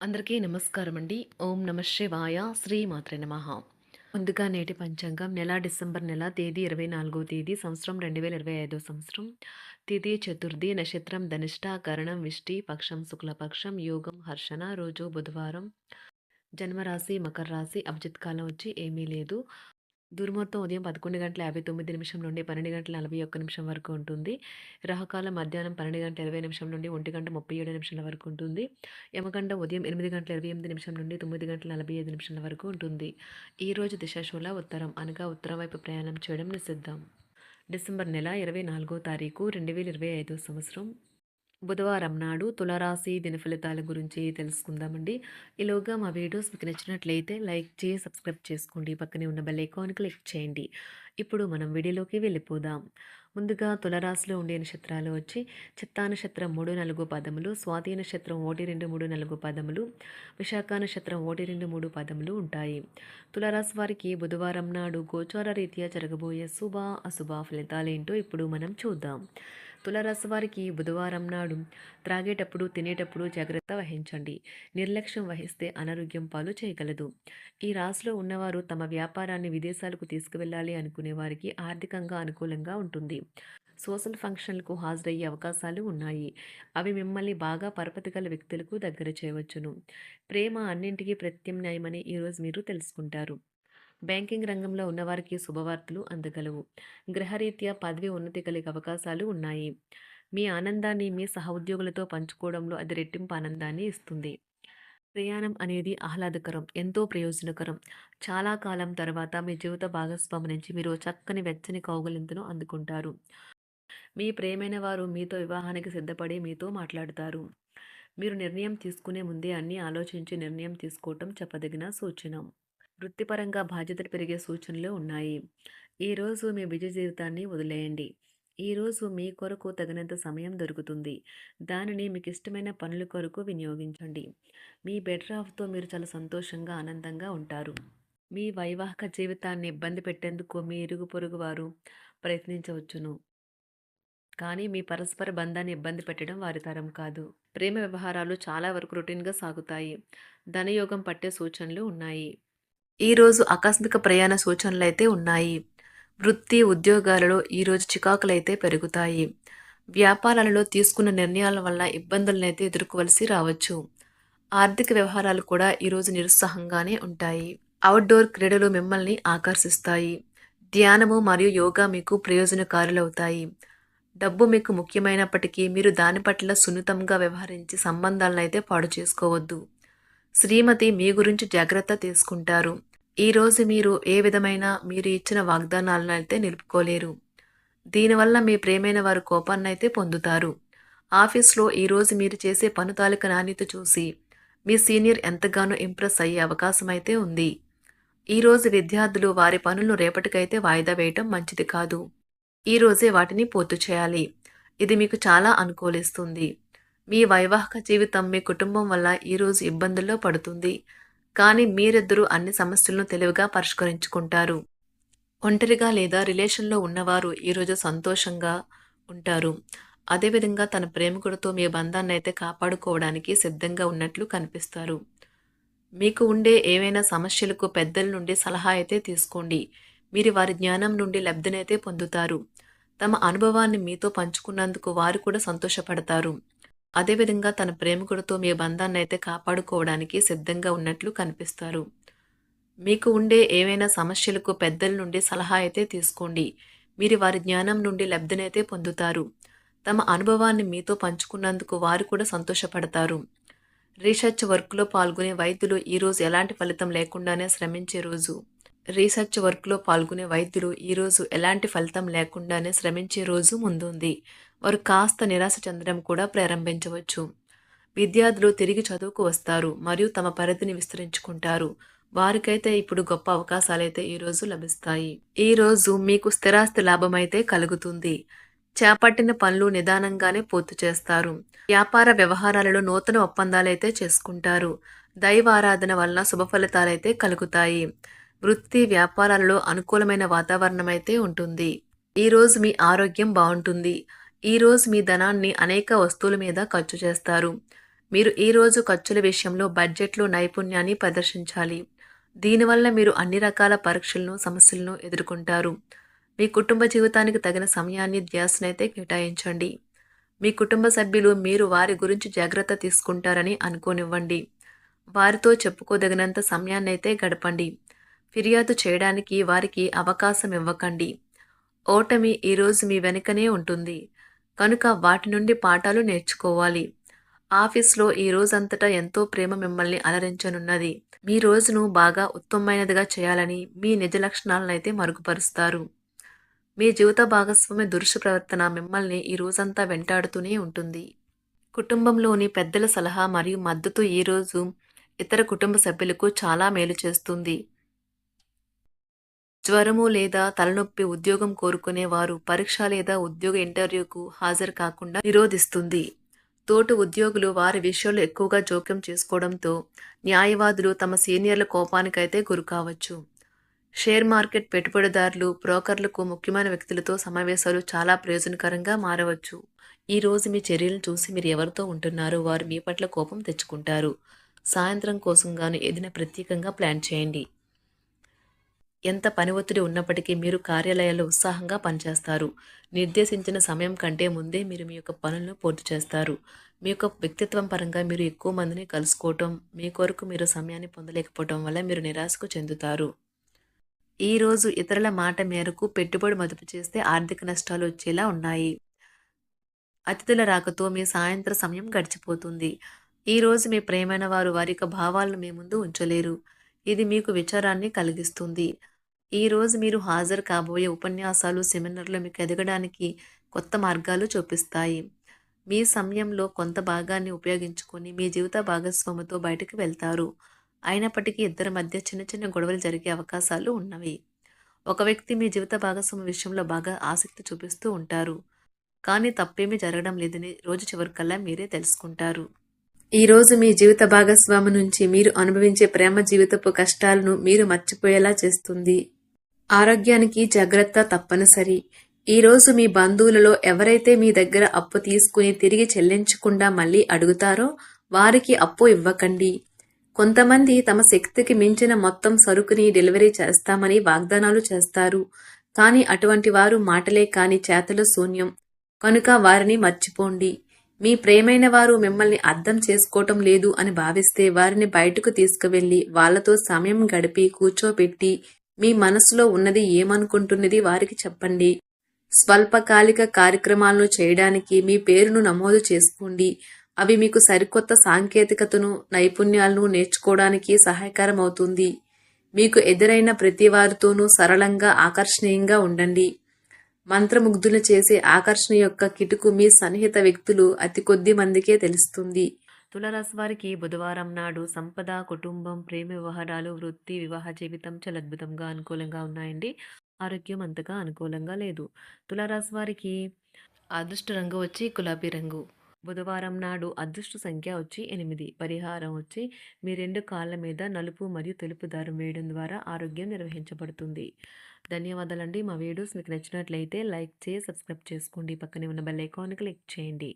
అందరికీ నమస్కారం అండి. ఓం నమ శివాయ. శ్రీమాత్రే నమః. ముందుగా నేటి పంచాంగం నెల డిసెంబర్ నెల తేదీ 24వ తేదీ సంవత్సరం 2025 సంవత్సరం. తిథి చతుర్థి, నక్షత్రం ధనిష్ట, కరణం విష్టి, పక్షం శుక్లపక్షం, యోగం హర్షణ, రోజు బుధవారం. జన్మరాశి మకర రాశి. అభిజిత్ కాలం వచ్చి ఏమీ లేదు. దుర్ముహూర్తం ఉదయం 11:59 నుండి 12:41 వరకు ఉంటుంది. రాహుకాలం మధ్యాహ్నం 12:20 నుండి 1:37 వరకు ఉంటుంది. యమగండం ఉదయం 8:28 నుండి 9:45 వరకు ఉంటుంది. ఈరోజు దిశాశూల ఉత్తరం అనగా ఉత్తరం వైపు ప్రయాణం చేయడం నిషిద్ధం. డిసెంబర్ నెల 24వ తారీఖు 2025 సంవత్సరం బుధవారం నాడు తులారాశి దిన ఫలితాల గురించి తెలుసుకుందామండి. ఈలోగా మా వీడియోస్ మీకు నచ్చినట్లయితే లైక్ చేసి సబ్స్క్రైబ్ చేసుకోండి. పక్కనే ఉన్న బెల్ ఐకాన్ క్లిక్ చేయండి. ఇప్పుడు మనం వీడియోలోకి వెళ్ళిపోదాం. ముందుగా తులారాశిలో ఉండే నక్షత్రాలు వచ్చి చిత్తా నక్షత్రం 3, 4 పదములు, స్వాతి నక్షత్రం 1, 2, 3, 4 పదములు, విశాఖ నక్షత్రం 1, 2, 3 పదములు ఉంటాయి. తులారాశి వారికి బుధవారం నాడు గోచార రీత్యా జరగబోయే శుభ అశుభ ఫలితాలేంటో ఇప్పుడు మనం చూద్దాం. తులారాశి వారికి బుధవారం నాడు త్రాగేటప్పుడు తినేటప్పుడు జాగ్రత్త వహించండి. నిర్లక్ష్యం వహిస్తే అనారోగ్యం పాలు చేయగలదు. ఈ రాశిలో ఉన్నవారు తమ వ్యాపారాన్ని విదేశాలకు తీసుకువెళ్ళాలి అనుకునే వారికి ఆర్థికంగా అనుకూలంగా ఉంటుంది. సోషల్ ఫంక్షన్లకు హాజరయ్యే అవకాశాలు ఉన్నాయి. అవి మిమ్మల్ని బాగా పరపతి గల వ్యక్తులకు దగ్గర చేయవచ్చును. ప్రేమ అన్నింటికీ ప్రత్యామ్నాయమని ఈరోజు మీరు తెలుసుకుంటారు. బ్యాంకింగ్ రంగంలో ఉన్నవారికి శుభవార్తలు అందగలవు. గ్రహరీత్యా పదవి ఉన్నతి కలిగే అవకాశాలు ఉన్నాయి. మీ ఆనందాన్ని మీ సహోద్యోగులతో పంచుకోవడంలో అది రెట్టింపు ఆనందాన్ని ఇస్తుంది. ప్రయాణం అనేది ఆహ్లాదకరం, ఎంతో ప్రయోజనకరం. చాలా కాలం తర్వాత మీ జీవిత భాగస్వామి నుంచి మీరు చక్కని వెచ్చని కౌగిలింతను అందుకుంటారు. మీ ప్రియమైన వారు మీతో వివాహానికి సిద్ధపడి మీతో మాట్లాడతారు. మీరు నిర్ణయం తీసుకునే ముందే అన్నీ ఆలోచించి నిర్ణయం తీసుకోవటం చెప్పదగిన సూచన. వృత్తిపరంగా బాధ్యతలు పెరిగే సూచనలు ఉన్నాయి. ఈరోజు మీ బిజీ జీవితాన్ని వదిలేయండి. ఈరోజు మీ కొరకు తగినంత సమయం దొరుకుతుంది. దానిని మీకు ఇష్టమైన పనుల కొరకు వినియోగించండి. మీ బెటర్ హాఫ్తో మీరు చాలా సంతోషంగా ఆనందంగా ఉంటారు. మీ వైవాహిక జీవితాన్ని ఇబ్బంది పెట్టేందుకు మీ ఇరుగు పొరుగు వారు ప్రయత్నించవచ్చును. కానీ మీ పరస్పర బంధాన్ని ఇబ్బంది పెట్టడం వారి తరం కాదు. ప్రేమ వ్యవహారాలు చాలా వరకు రొటీన్గా సాగుతాయి. ధనయోగం పట్టే సూచనలు ఉన్నాయి. ఈరోజు ఆకస్మిక ప్రయాణ సూచనలైతే ఉన్నాయి. వృత్తి ఉద్యోగాలలో ఈరోజు చికాకులైతే పెరుగుతాయి. వ్యాపారాలలో తీసుకున్న నిర్ణయాల వల్ల ఇబ్బందులనైతే ఎదుర్కోవలసి రావచ్చు. ఆర్థిక వ్యవహారాలు కూడా ఈరోజు నిరుత్సాహంగానే ఉంటాయి. అవుట్డోర్ క్రీడలు మిమ్మల్ని ఆకర్షిస్తాయి. ధ్యానము మరియు యోగా మీకు ప్రయోజనకారులవుతాయి. డబ్బు మీకు ముఖ్యమైనప్పటికీ మీరు దాని పట్ల సున్నితంగా వ్యవహరించి సంబంధాలనైతే పాడు చేసుకోవద్దు. శ్రీమతి మీ గురించి జాగ్రత్త తీసుకుంటారు. ఈరోజు మీరు ఏ విధమైన మీరు ఇచ్చిన వాగ్దానాలను అయితే నిలుపుకోలేరు. దీనివల్ల మీ ప్రేమైన వారు కోపాన్నైతే పొందుతారు. ఆఫీస్లో ఈరోజు మీరు చేసే పను తాలూకా నాణ్యత చూసి మీ సీనియర్ ఎంతగానో ఇంప్రెస్ అయ్యే అవకాశం అయితే ఉంది. ఈరోజు విద్యార్థులు వారి పనులను రేపటికైతే వాయిదా వేయటం మంచిది కాదు. ఈరోజే వాటిని పూర్తి చేయాలి. ఇది మీకు చాలా అనుకూలిస్తుంది. మీ వైవాహిక జీవితం మీ కుటుంబం వల్ల ఈరోజు ఇబ్బందుల్లో పడుతుంది. కానీ మీరిద్దరూ అన్ని సమస్యలను తెలివిగా పరిష్కరించుకుంటారు. ఒంటరిగా లేదా రిలేషన్లో ఉన్నవారు ఈరోజు సంతోషంగా ఉంటారు. అదేవిధంగా తన ప్రేమికుడితో మీ బంధాన్ని అయితే కాపాడుకోవడానికి సిద్ధంగా ఉన్నట్లు కనిపిస్తారు. మీకు ఉండే ఏవైనా సమస్యలకు పెద్దల నుండి సలహా అయితే తీసుకోండి. మీరు వారి జ్ఞానం నుండి లబ్ధినైతే పొందుతారు. తమ అనుభవాన్ని మీతో పంచుకున్నందుకు వారు కూడా సంతోషపడతారు. అదేవిధంగా తన ప్రేమికుడితో మీ బంధాన్ని అయితే కాపాడుకోవడానికి సిద్ధంగా ఉన్నట్లు కనిపిస్తారు. మీకు ఉండే ఏవైనా సమస్యలకు పెద్దల నుండి సలహా అయితే తీసుకోండి. మీరు వారి జ్ఞానం నుండి లబ్ధినైతే పొందుతారు. తమ అనుభవాన్ని మీతో పంచుకున్నందుకు వారు కూడా సంతోషపడతారు. రీసెర్చ్ వర్క్లో పాల్గొనే వైద్యులు ఈరోజు ఎలాంటి ఫలితం లేకుండానే శ్రమించే రోజు. రీసెర్చ్ వర్క్లో పాల్గొనే వైద్యులు ఈరోజు ఎలాంటి ఫలితం లేకుండానే శ్రమించే రోజు ముందుంది. వారు కాస్త నిరాశ చెందడం కూడా ప్రారంభించవచ్చు. విద్యార్థులు తిరిగి చదువుకు వస్తారు మరియు తమ పరిధిని విస్తరించుకుంటారు. వారికైతే ఇప్పుడు గొప్ప అవకాశాలైతే ఈరోజు లభిస్తాయి. ఈరోజు మీకు స్థిరాస్తి లాభమైతే కలుగుతుంది. చేపట్టిన పనులు నిదానంగానే పూర్తి చేస్తారు. వ్యాపార వ్యవహారాలలో నూతన ఒప్పందాలైతే చేసుకుంటారు. దైవ ఆరాధన వలన శుభ ఫలితాలైతే కలుగుతాయి. వృత్తి వ్యాపారాలలో అనుకూలమైన వాతావరణం అయితే ఉంటుంది. ఈరోజు మీ ఆరోగ్యం బాగుంటుంది. ఈరోజు మీ ధనాన్ని అనేక వస్తువుల మీద ఖర్చు చేస్తారు. మీరు ఈరోజు ఖర్చుల విషయంలో బడ్జెట్లో నైపుణ్యాన్ని ప్రదర్శించాలి. దీనివల్ల మీరు అన్ని రకాల పరీక్షలను, సమస్యలను ఎదుర్కొంటారు. మీ కుటుంబ జీవితానికి తగిన సమయాన్ని, ధ్యాసనైతే కేటాయించండి. మీ కుటుంబ సభ్యులు మీరు వారి గురించి జాగ్రత్త తీసుకుంటారని అనుకోనివ్వండి. వారితో చెప్పుకోదగినంత సమయాన్నైతే గడపండి. ఫిర్యాదు చేయడానికి వారికి అవకాశం ఇవ్వకండి. ఓటమి ఈరోజు మీ వెనుకనే ఉంటుంది. కనుక వాటి నుండి పాఠాలు నేర్చుకోవాలి. ఆఫీస్‌లో ఈ రోజంతటా ఎంతో ప్రేమ మిమ్మల్ని అలరించనున్నది. మీ రోజును బాగా ఉత్తమమైనదిగా చేయాలని మీ నిజ లక్షణాలనైతే మరుగుపరుస్తారు. మీ జీవిత భాగస్వామి దురుసు ప్రవర్తన మిమ్మల్ని ఈ రోజంతా వెంటాడుతూనే ఉంటుంది. కుటుంబంలోని పెద్దల సలహా మరియు మద్దతు ఈరోజు ఇతర కుటుంబ సభ్యులకు చాలా మేలు చేస్తుంది. జ్వరము లేదా తలనొప్పి ఉద్యోగం కోరుకునేవారు పరీక్ష లేదా ఉద్యోగ ఇంటర్వ్యూకు హాజరు కాకుండా నిరోధిస్తుంది. తోటి ఉద్యోగులు వారి విషయంలో ఎక్కువగా జోక్యం చేసుకోవడంతో న్యాయవాదులు తమ సీనియర్ల కోపానికైతే గురికావచ్చు. షేర్ మార్కెట్ పెట్టుబడిదారులు, బ్రోకర్లకు ముఖ్యమైన వ్యక్తులతో సమావేశాలు చాలా ప్రయోజనకరంగా మారవచ్చు. ఈ రోజు మీ చర్యలను చూసి మీరు ఎవరితో ఉంటున్నారో వారు మీ పట్ల కోపం తెచ్చుకుంటారు. సాయంత్రం కోసం గాను ఏదైనా ప్రత్యేకంగా ప్లాన్ చేయండి. ఎంత పని ఒత్తిడి ఉన్నప్పటికీ మీరు కార్యాలయాల్లో ఉత్సాహంగా పనిచేస్తారు. నిర్దేశించిన సమయం కంటే ముందే మీరు మీ యొక్క పనులను పూర్తి చేస్తారు. మీ యొక్క వ్యక్తిత్వం పరంగా మీరు ఎక్కువ మందిని కలుసుకోవటం, మీ కొరకు మీరు సమయాన్ని పొందలేకపోవటం వల్ల మీరు నిరాశకు చెందుతారు. ఈరోజు ఇతరుల మాట మేరకు పెట్టుబడి మదుపు చేస్తే ఆర్థిక నష్టాలు వచ్చేలా ఉన్నాయి. అతిథుల రాకతో మీ సాయంత్ర సమయం గడిచిపోతుంది. ఈరోజు మీ ప్రియమైన వారు వారి యొక్క భావాలను మీ ముందు ఉంచలేరు. ఇది మీకు విచారాన్ని కలిగిస్తుంది. ఈరోజు మీరు హాజరు కాబోయే ఉపన్యాసాలు, సెమినార్లు మీకు ఎదగడానికి కొత్త మార్గాలు చూపిస్తాయి. మీ సమయంలో కొంత భాగాన్ని ఉపయోగించుకొని మీ జీవిత భాగస్వామితో బయటకు వెళ్తారు. అయినప్పటికీ ఇద్దరి మధ్య చిన్న చిన్న గొడవలు జరిగే అవకాశాలు ఉన్నవి. ఒక వ్యక్తి మీ జీవిత భాగస్వామి విషయంలో బాగా ఆసక్తి చూపిస్తూ ఉంటారు. కానీ తప్పేమీ జరగడం లేదని రోజు చివరికల్లా మీరే తెలుసుకుంటారు. ఈరోజు మీ జీవిత భాగస్వామి నుంచి మీరు అనుభవించే ప్రేమ జీవితపు కష్టాలను మీరు మర్చిపోయేలా చేస్తుంది. ఆరోగ్యానికి జాగ్రత్త తప్పనిసరి. ఈరోజు మీ బంధువులలో ఎవరైతే మీ దగ్గర అప్పు తీసుకుని తిరిగి చెల్లించకుండా మళ్ళీ అడుగుతారో వారికి అప్పు ఇవ్వకండి. కొంతమంది తమ శక్తికి మించిన మొత్తం సరుకుని డెలివరీ చేస్తామని వాగ్దానాలు చేస్తారు. కానీ అటువంటి వారు మాటలే కాని చేతలు శూన్యం. కనుక వారిని మర్చిపోండి. మీ ప్రేమైన వారు మిమ్మల్ని అర్థం చేసుకోవటం లేదు అని భావిస్తే వారిని బయటకు తీసుకువెళ్ళి వాళ్లతో సమయం గడిపి కూర్చోబెట్టి మీ మనసులో ఉన్నది ఏమనుకుంటున్నది వారికి చెప్పండి. స్వల్పకాలిక కార్యక్రమాలను చేయడానికి మీ పేరును నమోదు చేసుకోండి. అవి మీకు సరికొత్త సాంకేతికతను, నైపుణ్యాలను నేర్చుకోవడానికి సహాయకరం అవుతుంది. మీకు ఎదురైన ప్రతి వారితోనూ సరళంగా, ఆకర్షణీయంగా ఉండండి. మంత్రముగ్ధులు చేసే ఆకర్షణ యొక్క కిటుకు మీ సన్నిహిత వ్యక్తులు అతి కొద్ది మందికే తెలుస్తుంది. తులారాశి వారికి బుధవారం నాడు సంపద, కుటుంబం, ప్రేమ వ్యవహారాలు, వృత్తి, వివాహ జీవితం చాలా అద్భుతంగా అనుకూలంగా ఉన్నాయండి. ఆరోగ్యం అంతగా అనుకూలంగా లేదు. తులారాశి వారికి అదృష్ట రంగు వచ్చి గులాబీ రంగు. బుధవారం నాడు అదృష్ట సంఖ్య వచ్చి 8. పరిహారం వచ్చి మీ 2 కాళ్ళ మీద నలుపు మరియు తెలుపు దారం వేయడం ద్వారా ఆరోగ్యం నిర్వహించబడుతుంది. ధన్యవాదాలండి. మా వీడియోస్ మీకు నచ్చినట్లయితే లైక్ చేసి సబ్స్క్రైబ్ చేసుకోండి. పక్కనే ఉన్న బెల్ ఐకాన్ క్లిక్ చేయండి.